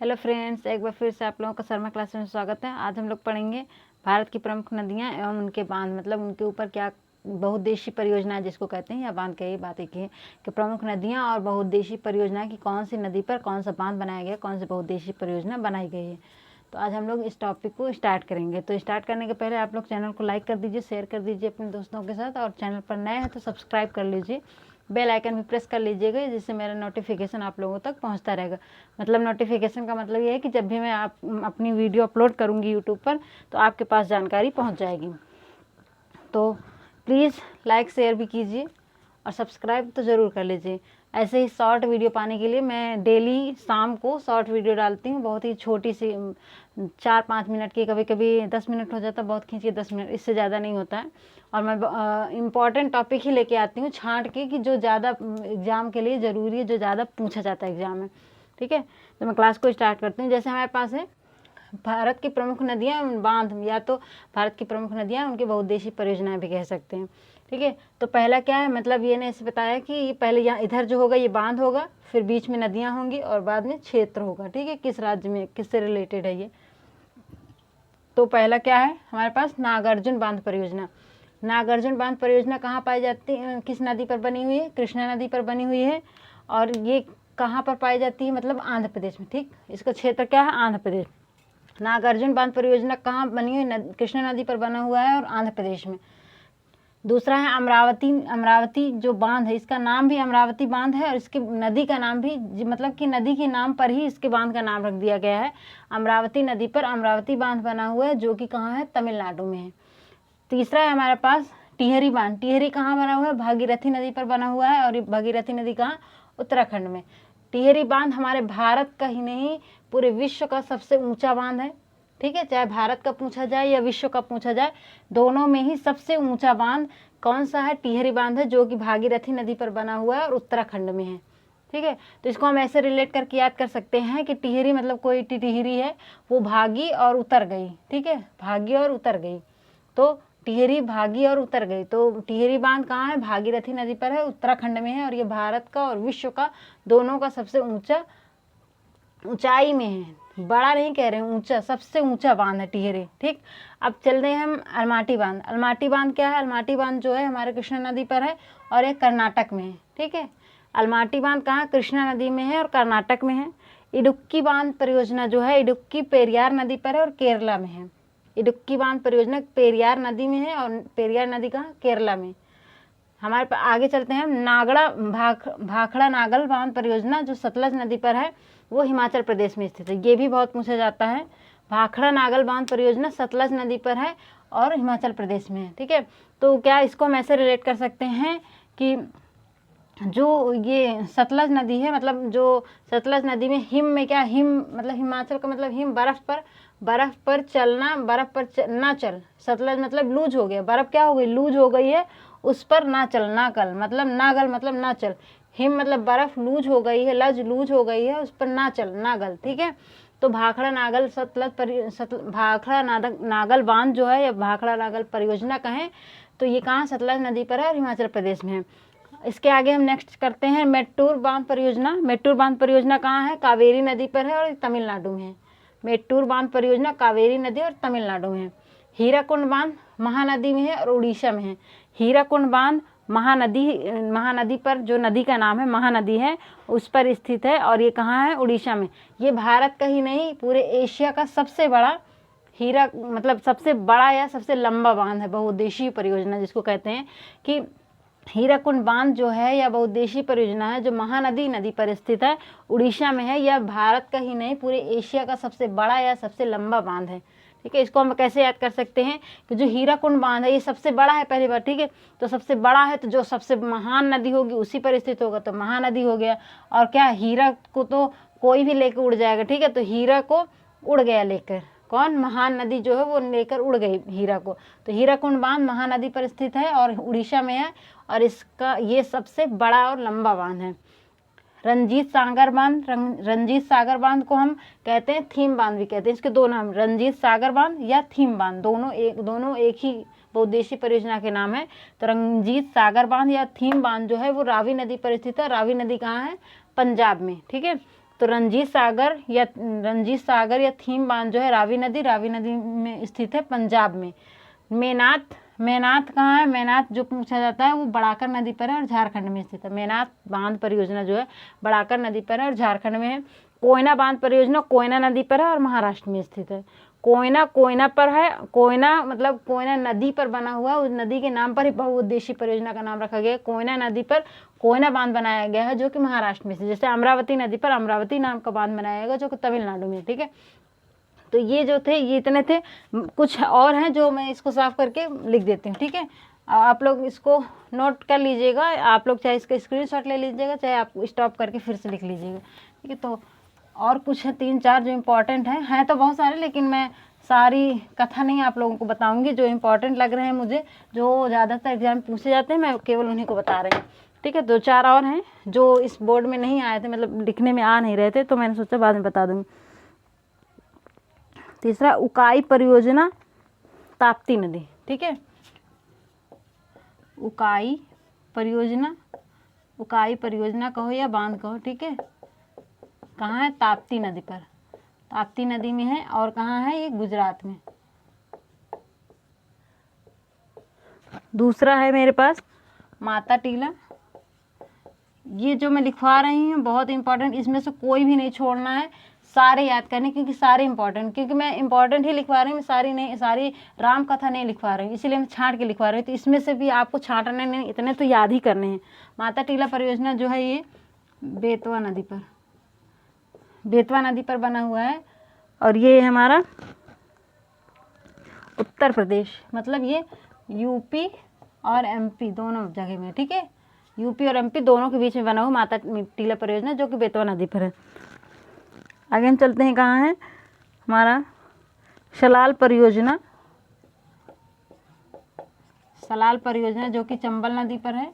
Hello friends, एक बार फिर से आप लोगों का शर्मा क्लास में स्वागत है। आज हम लोग पढ़ेंगे भारत की प्रमुख नदियां एवं उनके बांध, मतलब उनके ऊपर क्या बहुउद्देशीय परियोजना जिसको कहते हैं या बांध की बात एक ही है कि प्रमुख नदियां और बहुउद्देशीय परियोजना की कौन सी नदी पर कौन सा बांध बनाया गया, कौन सी बहुउद्देशीय परियोजना बनाई गई है। तो आज हम लोग इस टॉपिक को स्टार्ट करेंगे। तो स्टार्ट करने के पहले आप लोग चैनल को लाइक कर दीजिए, शेयर कर दीजिए अपने दोस्तों के साथ, और चैनल पर नए हैं तो सब्सक्राइब कर लीजिए, बेल आइकन भी प्रेस कर लीजिएगा, जिससे मेरा नोटिफिकेशन आप लोगों तक पहुंचता रहेगा। मतलब नोटिफिकेशन का मतलब ये है कि जब भी मैं अपनी वीडियो अपलोड करूंगी यूट्यूब पर तो आपके पास जानकारी पहुंच जाएगी। तो प्लीज़ लाइक शेयर भी कीजिए और सब्सक्राइब तो ज़रूर कर लीजिए। ऐसे ही शॉर्ट वीडियो पाने के लिए मैं डेली शाम को शॉर्ट वीडियो डालती हूँ, बहुत ही छोटी सी 4-5 मिनट की, कभी कभी 10 मिनट हो जाता है, बहुत खींचिए 10 मिनट, इससे ज़्यादा नहीं होता है। और मैं इम्पॉर्टेंट टॉपिक ही लेके आती हूँ छांट के, कि जो ज़्यादा एग्ज़ाम के लिए ज़रूरी है, जो ज़्यादा पूछा जाता है एग्ज़ाम में। ठीक है, तो मैं क्लास को स्टार्ट करती हूँ। जैसे हमारे पास है भारत की प्रमुख नदियाँ बांध, या तो भारत की प्रमुख नदियाँ उनकी बहुउद्देशीय परियोजनाएं भी कह सकते हैं। ठीक है, तो पहला क्या है, मतलब ये ने ऐसे बताया कि ये पहले यहाँ इधर जो होगा ये बांध होगा, फिर बीच में नदियाँ होंगी और बाद में क्षेत्र होगा। ठीक है, किस राज्य में किससे रिलेटेड है ये। तो पहला क्या है हमारे पास, नागार्जुन बांध परियोजना। नागार्जुन बांध परियोजना कहाँ पाई जाती है, किस नदी पर बनी हुई है, कृष्णा नदी पर बनी हुई है। और ये कहाँ पर पाई जाती है, मतलब आंध्र प्रदेश में। ठीक, इसका क्षेत्र क्या है, आंध्र प्रदेश। नागार्जुन बांध परियोजना कहाँ बनी हुई है, कृष्णा नदी पर बना हुआ है और आंध्र प्रदेश में। दूसरा है अमरावती जो बांध है, इसका नाम भी अमरावती बांध है और इसकी नदी का नाम भी, मतलब कि नदी के नाम पर ही इसके बांध का नाम रख दिया गया है। अमरावती नदी पर अमरावती बांध बना हुआ है, जो कि कहाँ है, तमिलनाडु में है। तीसरा है हमारे पास टिहरी बांध। टिहरी कहाँ बना हुआ है, भागीरथी नदी पर बना हुआ है, और ये भागीरथी नदी कहाँ, उत्तराखंड में। टिहरी बांध हमारे भारत का ही नहीं पूरे विश्व का सबसे ऊंचा बांध है। ठीक है, चाहे भारत का पूछा जाए या विश्व का पूछा जाए, दोनों में ही सबसे ऊंचा बांध कौन सा है, टिहरी बांध है, जो कि भागीरथी नदी पर बना हुआ है और उत्तराखंड में है। ठीक है, तो इसको हम ऐसे रिलेट करके याद कर सकते हैं कि टिहरी मतलब कोई टिहरी है, वो भागी और उतर गई। ठीक है, भागी और उतर गई, तो टिहरी भागी और उतर गई। तो टिहरी बांध कहाँ है, भागीरथी नदी पर है, उत्तराखंड में है, और ये भारत का और विश्व का दोनों का सबसे ऊंचाई में है। बड़ा नहीं कह रहे हैं, ऊंचा, सबसे ऊंचा बांध है टिहरी। ठीक, अब चल रहे हैं हम अलमाटी बांध। अलमाटी बांध क्या है, अलमाटी बांध जो है हमारे कृष्णा नदी पर है और एक कर्नाटक में है। ठीक है, अलमाटी बांध कहाँ, कृष्णा नदी में है और कर्नाटक में है। इडुक्की बांध परियोजना जो है, इडुक्की पेरियार नदी पर है और केरला में है। इडुक्की बांध परियोजना पेरियार नदी में है और पेरियार नदी कहाँ, केरला में। हमारे पास आगे चलते हैं, भाखड़ा नागल बांध परियोजना जो सतलज नदी पर है, वो हिमाचल प्रदेश में स्थित है। ये भी बहुत पूछा जाता है। भाखड़ा नागल बांध परियोजना सतलज नदी पर है और हिमाचल प्रदेश में है। ठीक है, तो क्या इसको हम ऐसे रिलेट कर सकते हैं कि जो ये सतलज नदी है, मतलब जो सतलज नदी में हिम में क्या, हिम मतलब हिमाचल का मतलब हिम, बर्फ पर चलना, ना चल। सतलज मतलब लूज हो गया, बर्फ क्या हो गई, लूज हो गई है, उस पर ना चल, नागल मतलब ना चल। हिम मतलब बर्फ लूज हो गई है, लूज हो गई है, उस पर ना चल, नागल। ठीक है, तो भाखड़ा नागल भाखड़ा नागल बांध जो है, या भाखड़ा नागल परियोजना कहें तो ये कहाँ, सतलज नदी पर है और हिमाचल प्रदेश में है। इसके आगे हम नेक्स्ट करते हैं मेट्टूर बांध परियोजना। मेट्टूर बांध परियोजना कहाँ है, कावेरी नदी पर है और तमिलनाडु में है। मेट्टूर बांध परियोजना कावेरी नदी और तमिलनाडु में है। हीराकुंड बांध महानदी में है और उड़ीसा में है। हीराकुंड बांध महानदी पर, जो नदी का नाम है महानदी है, उस पर स्थित है और ये कहाँ है, उड़ीसा में। ये भारत का ही नहीं पूरे एशिया का सबसे बड़ा मतलब सबसे बड़ा या सबसे लंबा बांध है, बहुउद्देशीय परियोजना जिसको कहते हैं। कि हीराकुंड बांध जो है या बहुउद्देशीय परियोजना है, जो महानदी नदी पर स्थित है, उड़ीसा में है। यह भारत का ही नहीं पूरे एशिया का सबसे बड़ा या सबसे लंबा बांध है। ठीक है, इसको हम कैसे याद कर सकते हैं कि जो हीराकुंड बांध है ये सबसे बड़ा है, पहली बार। ठीक है, तो सबसे बड़ा है तो जो सबसे महान नदी होगी उसी पर स्थित होगा, तो महानदी हो गया। और क्या, हीरा को तो कोई भी लेकर उड़ जाएगा। ठीक है, तो हीरा को उड़ गया लेकर, कौन, महान नदी जो है वो लेकर उड़ गई हीरा को। तो हीराकुंड बांध महानदी पर स्थित है और उड़ीसा में है, और इसका ये सबसे बड़ा और लंबा बांध है। रंजीत सागर बांध को हम कहते हैं थीम बांध भी कहते हैं। इसके दो नाम, रंजीत सागर बांध या थीम बांध, दोनों एक ही बहुउद्देशीय परियोजना के नाम है। तो रंजीत सागर बांध या थीम बांध जो है वो रावी नदी पर स्थित है। रावी नदी कहाँ है, पंजाब में। ठीक है, तो रंजीत सागर या थीम बांध जो है रावी नदी में स्थित है पंजाब में। मेनात कहाँ है? मेनात जो पूछा जाता है वो बड़ाकर नदी पर है और झारखंड में स्थित है। मेनात बांध परियोजना जो है बड़ाकर नदी पर है और झारखंड में है। कोयना बांध परियोजना कोयना नदी पर है और महाराष्ट्र में स्थित है। कोयना पर है। कोयना मतलब कोयना नदी पर बना हुआ, उस नदी के नाम पर ही बहुउद्देशीय परियोजना का नाम रखा गया है। कोयना नदी पर कोयना बांध बनाया गया है जो कि महाराष्ट्र में से। जैसे अमरावती नदी पर अमरावती नाम का बांध बनाया गया जो कि तमिलनाडु में, ठीक है। तो ये जो थे ये इतने थे, कुछ और हैं जो मैं इसको साफ करके लिख देती हूँ, ठीक है। आप लोग इसको नोट कर लीजिएगा, आप लोग चाहे इसका स्क्रीनशॉट ले लीजिएगा, चाहे आप स्टॉप करके फिर से लिख लीजिएगा, ठीक है। तो और कुछ है 3-4 जो इम्पोर्टेंट हैं तो बहुत सारे, लेकिन मैं सारी कथा नहीं आप लोगों को बताऊंगी। जो इम्पोर्टेंट लग रहे हैं मुझे, जो ज़्यादातर एग्जाम में पूछे जाते हैं, मैं केवल उन्हीं को बता रही हूँ, ठीक है। 2-4 और हैं जो इस बोर्ड में नहीं आए थे, मतलब लिखने में आ नहीं रहे थे, तो मैंने सोचा बाद में बता दूँगी। तीसरा उकाई परियोजना ताप्ती नदी, ठीक है। उकाई परियोजना कहो या बांध कहो, ठीक है। कहाँ है? ताप्ती नदी पर, ताप्ती नदी में है। और कहाँ है? ये गुजरात में। दूसरा है मेरे पास माता टीला। ये जो मैं लिखवा रही हूँ बहुत इंपॉर्टेंट, इसमें से कोई भी नहीं छोड़ना है, सारे याद करने, क्योंकि सारे इंपॉर्टेंट, क्योंकि मैं इंपॉर्टेंट ही लिखवा रही हूँ, मैं सारी राम कथा नहीं लिखवा रही हूँ, इसीलिए मैं छांट के लिखवा रही हूँ। तो इसमें से भी आपको छांटने नहीं, इतने तो याद ही करने हैं। माता टीला परियोजना जो है ये बेतवा नदी पर बना हुआ है और ये हमारा उत्तर प्रदेश, मतलब ये यूपी और एमपी दोनों जगह में, ठीक है। यूपी और एमपी दोनों के बीच में बना हुआ माता टीला परियोजना जो कि बेतवा नदी पर है। आगे हम चलते हैं, कहाँ है हमारा सलाल परियोजना जो कि चंबल नदी पर है।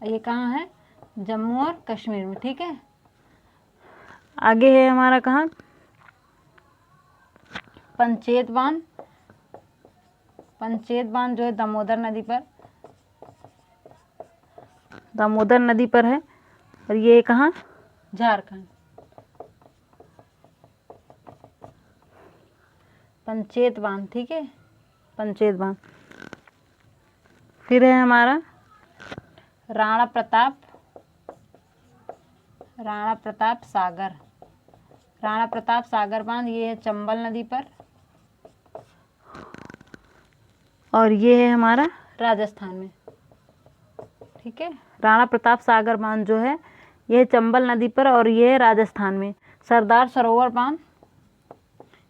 ये कहाँ है? जम्मू और कश्मीर में, ठीक है। आगे है हमारा कहाँ? पंचेत बांध जो है दामोदर नदी पर है और ये कहाँ? झारखंड। पंचेत बांध, ठीक है, पंचेत बांध। फिर है हमारा राणा प्रताप सागर बांध, ये है चंबल नदी पर और ये है हमारा राजस्थान में, ठीक है। राणा प्रताप सागर बांध जो है ये चंबल नदी पर और ये है राजस्थान में। सरदार सरोवर बांध,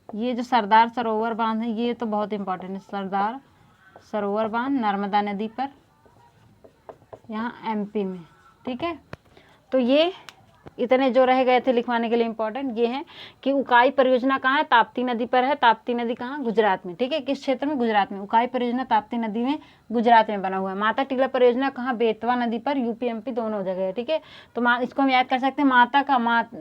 ये जो सरदार सरोवर बांध है ये तो बहुत इंपॉर्टेंट है। सरदार सरोवर बांध नर्मदा नदी पर, यहाँ एमपी में, ठीक है। तो ये इतने जो रह गए थे लिखवाने के लिए इंपॉर्टेंट ये हैं कि उकाई परियोजना कहाँ है? ताप्ती नदी पर है। ताप्ती नदी कहाँ? गुजरात में, ठीक है। किस क्षेत्र में? गुजरात में। उकाई परियोजना ताप्ती नदी में गुजरात में बना हुआ है। माता टीला परियोजना कहाँ? बेतवा नदी पर, यूपी एमपी दोनों जगह है, ठीक है। तो इसको हम याद कर सकते हैं,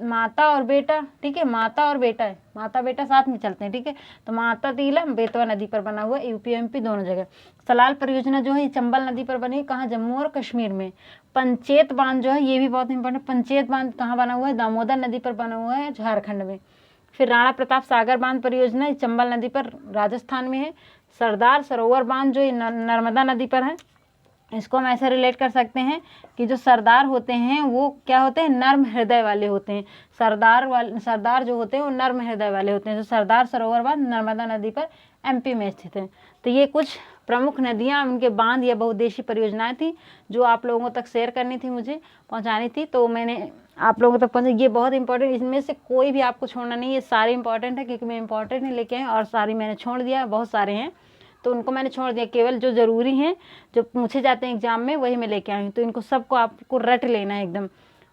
माता और बेटा, ठीक है। माता और बेटा है, माता बेटा साथ में चलते हैं, ठीक है। तो माता टीला बेतवा नदी पर बना हुआ है, यूपी एमपी दोनों जगह। सलाल परियोजना जो है ये चंबल नदी पर बनी है, कहाँ? जम्मू और कश्मीर में। पंचेत बांध जो है ये भी बहुत इंपॉर्टेंट, पंचेत बांध कहाँ बना हुआ है? दामोदर नदी पर बना हुआ है, झारखंड में। फिर राणा प्रताप सागर बांध परियोजना चंबल नदी पर, राजस्थान में है। सरदार सरोवर बांध जो नर्मदा नदी पर है, इसको हम ऐसे रिलेट कर सकते हैं कि जो सरदार होते हैं वो क्या होते हैं? नर्म हृदय वाले होते हैं। सरदार जो होते हैं वो नर्म हृदय वाले होते हैं। तो सरदार सरोवर बांध नर्मदा नदी पर एमपी में स्थित है। तो ये कुछ प्रमुख नदियाँ, उनके बांध या बहुउद्देशीय परियोजनाएं थी जो आप लोगों तक शेयर करनी थी, मुझे पहुंचानी थी, तो मैंने आप लोगों तक पहुंचा। ये बहुत इंपॉर्टेंट, इसमें से कोई भी आपको छोड़ना नहीं, ये सारे इंपॉर्टेंट है, क्योंकि मैं इंपॉर्टेंट ही लेके आई और सारी मैंने छोड़ दिया, बहुत सारे हैं तो उनको मैंने छोड़ दिया। केवल जो ज़रूरी हैं, जो पूछे जाते हैं एग्जाम में, वही मैं लेके आई हूँ। तो इनको सबको आपको रट लेना है एकदम।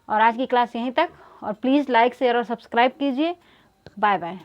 और आज की क्लास यहीं तक, और प्लीज़ लाइक शेयर और सब्सक्राइब कीजिए। Bye bye.